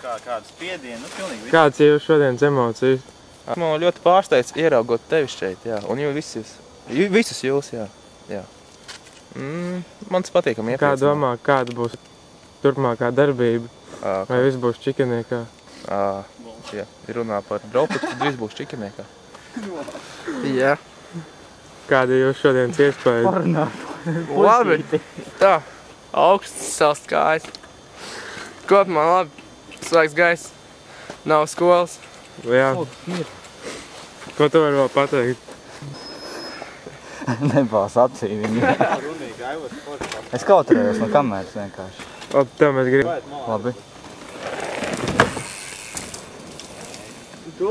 kādu spiedienu, pilnīgi visu. Kāds ir jūs šodienas emocijas? Esmu ļoti pārsteigts ieraugot tevi šeit, jā, un visus jūs, jā. Man tas patīkam iepriecina. Kā domā, kāda būs turpmākā darbība? Vai viss būs čikiniekā? Ja runā par bropuci, tad viss būs čikiniekā. Jā. Kāda ir jūs šodienas iespēja? Labi, tā, augsts salst kājas. Kopumā labi, svaigs gaiss, nav skolas. Jā. Ko tu vari vēl pateikt? Nebās acī viņu. Es kautrējos no kameras vienkārši. Labi, tev mēs gribam. Labi. Tu